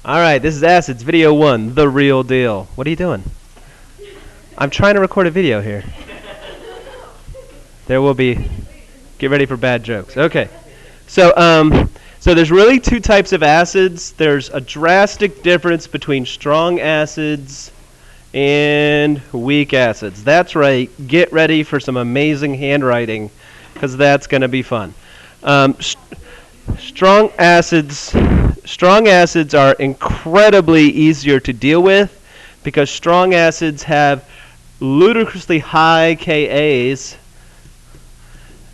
All right, this is AcidsVideo1, the real deal. What are you doing? I'm trying to record a video here. There will be. Get ready for bad jokes. Okay. So there's really two types of acids. There's a drastic difference between strong acids and weak acids. That's right. Get ready for some amazing handwriting, because that's going to be fun. Strong acids are incredibly easier to deal with because strong acids have ludicrously high Kas,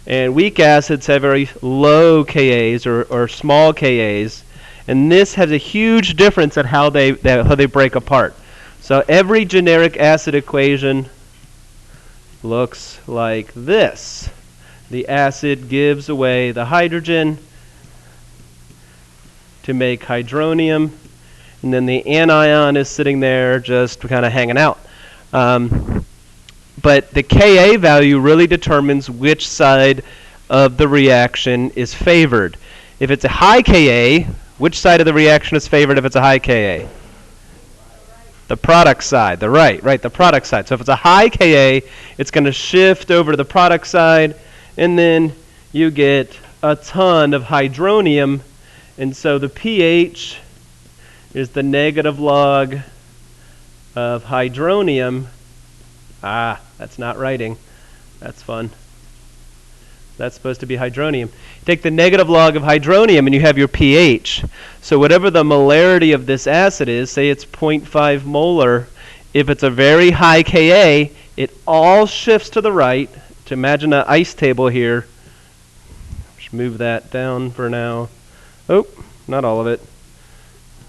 and weak acids have very low Kas or small Kas, and this has a huge difference at how they break apart. So every generic acid equation looks like this. The acid gives away the hydrogen to make hydronium, and then the anion is sitting there just kind of hanging out. But the Ka value really determines which side of the reaction is favored. If it's a high Ka, which side of the reaction is favored if it's a high Ka? The product side, the the product side. So if it's a high Ka, it's going to shift over to the product side, and then you get a ton of hydronium. And so the pH is the negative log of hydronium. That's not writing. That's fun. That's supposed to be hydronium. Take the negative log of hydronium and you have your pH. So whatever the molarity of this acid is, say it's 0.5 molar, if it's a very high Ka, it all shifts to the right. To imagine an ice table here. Just move that down for now. Oh, not all of it.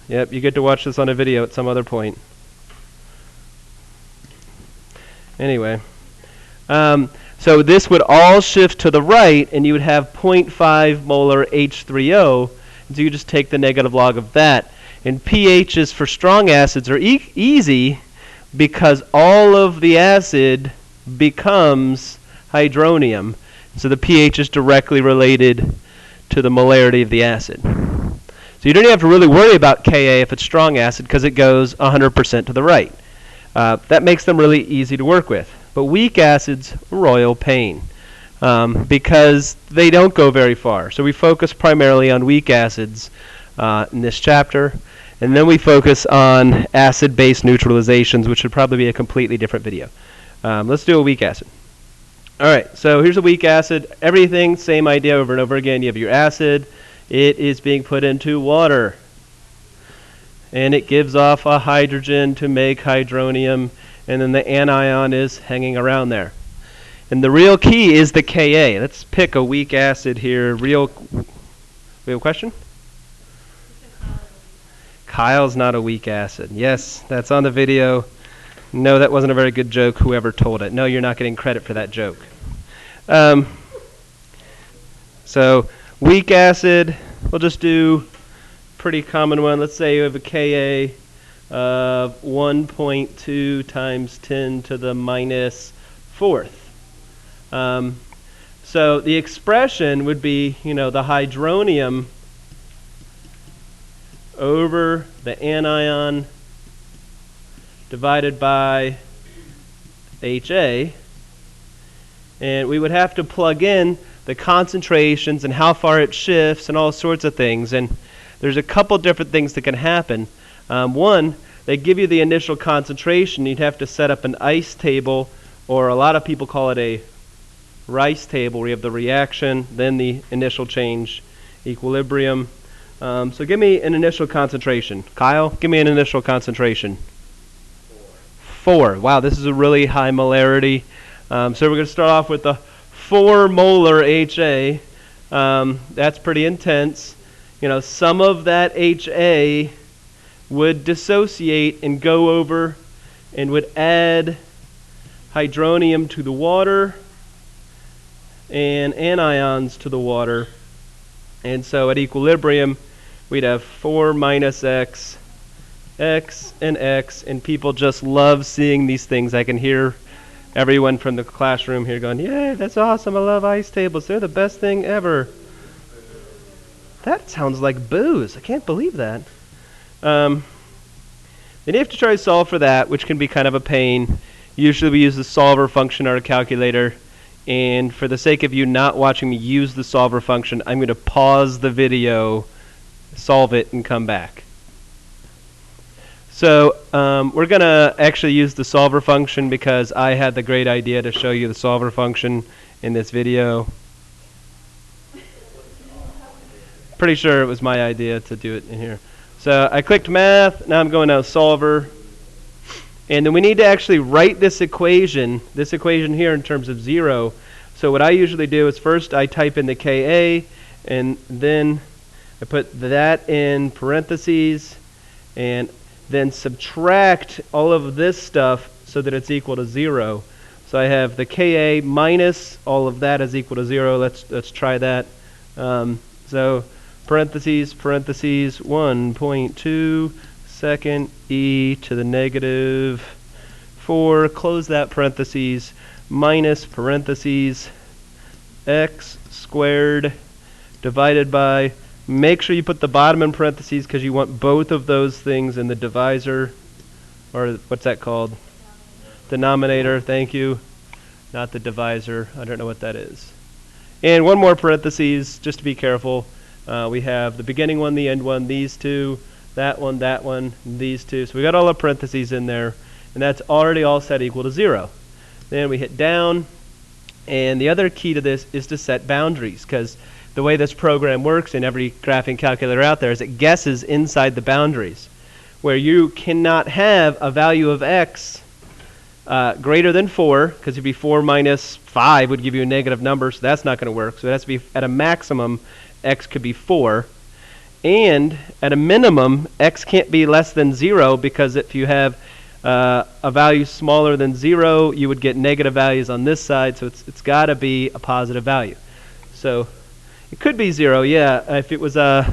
Yep, you get to watch this on a video at some other point. Anyway, so this would all shift to the right, and you would have 0.5 molar H3O. And so you just take the negative log of that. And pHs for strong acids are easy because all of the acid becomes hydronium. So the pH is directly related to the molarity of the acid. So you don't have to really worry about Ka if it's strong acid because it goes 100% to the right. That makes them really easy to work with. But weak acids, royal pain because they don't go very far. So we focus primarily on weak acids in this chapter, and then we focus on acid-base neutralizations, which would probably be a completely different video. Let's do a weak acid. All right, so here's a weak acid. Everything, same idea over and over again. You have your acid. It is being put into water, and it gives off a hydrogen to make hydronium, and then the anion is hanging around there. And the real key is the Ka. Let's pick a weak acid here. We have a question? Kyle's not a weak acid. Yes, that's on the video. No, that wasn't a very good joke, whoever told it. No, you're not getting credit for that joke. So weak acid, we'll just do a pretty common one. Let's say you have a Ka of 1.2 times 10 to the minus fourth. So the expression would be, the hydronium over the anion divided by HA, and we would have to plug in the concentrations and how far it shifts and all sorts of things. And there's a couple different things that can happen. One, they give you the initial concentration. You'd have to set up an ice table, or a lot of people call it a rice table, where you have the reaction, then the initial change, equilibrium. So give me an initial concentration. Kyle, give me an initial concentration. 4. Wow, this is a really high molarity. So we're going to start off with the 4 molar HA. That's pretty intense. Some of that HA would dissociate and go over and would add hydronium to the water and anions to the water. And so at equilibrium, we'd have 4 minus X, X, and people just love seeing these things. I can hear everyone from the classroom here going, "Yay, that's awesome, I love ice tables, they're the best thing ever." That sounds like booze. I can't believe that. Then you have to try to solve for that, which can be kind of a pain. Usually we use the solver function or a calculator. And for the sake of you not watching me use the solver function, I'm going to pause the video, solve it, and come back. So we're going to actually use the solver function because I had the great idea to show you the solver function in this video. Pretty sure it was my idea to do it in here. So I clicked math, now I'm going to solver. And then we need to actually write this equation here in terms of 0. So what I usually do is first I type in the Ka, and then I put that in parentheses, and then subtract all of this stuff so that it's equal to 0. So I have the Ka minus all of that is equal to 0. Let's try that. So parentheses, 1.2 second e to the negative 4, close that parentheses, minus parentheses, x squared divided by, make sure you put the bottom in parentheses because you want both of those things in the divisor, or what's that called? Denominator, thank you. Not the divisor, I don't know what that is. And one more parentheses, just to be careful. We have the beginning one, the end one, these two, that one, these two. So we got all the parentheses in there, and that's already all set equal to 0. Then we hit down, and the other key to this is to set boundaries, because the way this program works in every graphing calculator out there is it guesses inside the boundaries, where you cannot have a value of x greater than 4, because it'd be 4 minus 5 would give you a negative number, so that's not going to work. So it has to be at a maximum, x could be 4. And at a minimum, x can't be less than 0, because if you have a value smaller than 0, you would get negative values on this side, so it's got to be a positive value. So it could be 0, yeah. If it was a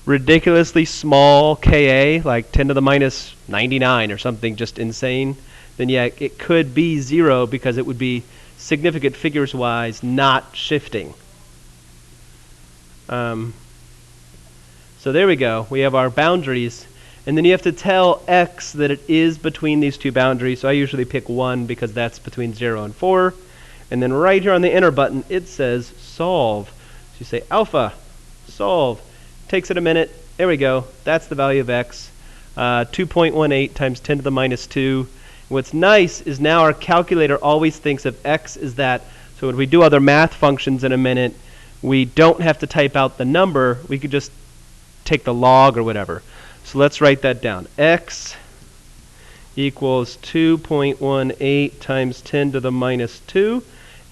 ridiculously small Ka, like 10 to the minus 99 or something just insane, then yeah, it could be 0 because it would be significant figures-wise not shifting. So there we go. We have our boundaries. And then you have to tell x that it is between these two boundaries. So I usually pick 1 because that's between 0 and 4. And then right here on the enter button, it says solve. So you say alpha, solve. Takes it a minute. There we go. That's the value of x. 2.18 times 10 to the minus 2. What's nice is now our calculator always thinks of x as that. So when we do other math functions in a minute, we don't have to type out the number. We could just take the log or whatever. So let's write that down. X equals 2.18 times 10 to the minus 2.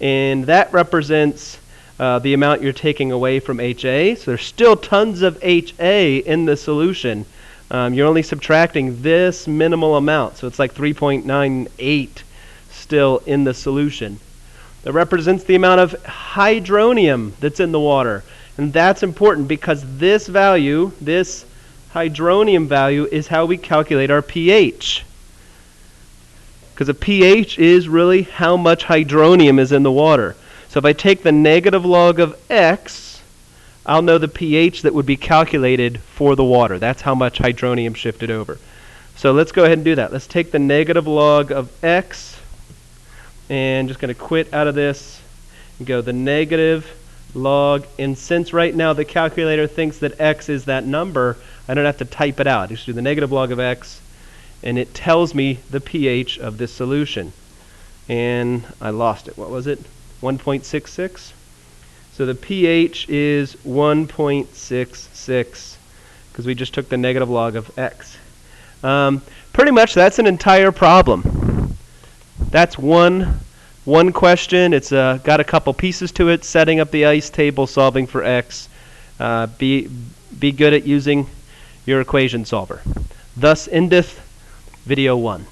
And that represents the amount you're taking away from HA. So there's still tons of HA in the solution. You're only subtracting this minimal amount. So it's like 3.98 still in the solution. That represents the amount of hydronium that's in the water. And that's important because this value, this hydronium value, is how we calculate our pH. Because a pH is really how much hydronium is in the water. So if I take the negative log of x, I'll know the pH that would be calculated for the water. That's how much hydronium shifted over. So let's go ahead and do that. Let's take the negative log of x, and just going to quit out of this and go the negative log. And since right now the calculator thinks that x is that number, I don't have to type it out. I just do the negative log of x, and it tells me the pH of this solution. And I lost it. What was it? 1.66? So the pH is 1.66 because we just took the negative log of x. Pretty much that's an entire problem. That's one question. It's got a couple pieces to it: setting up the ice table, solving for x. Be good at using your equation solver. Thus endeth video 1.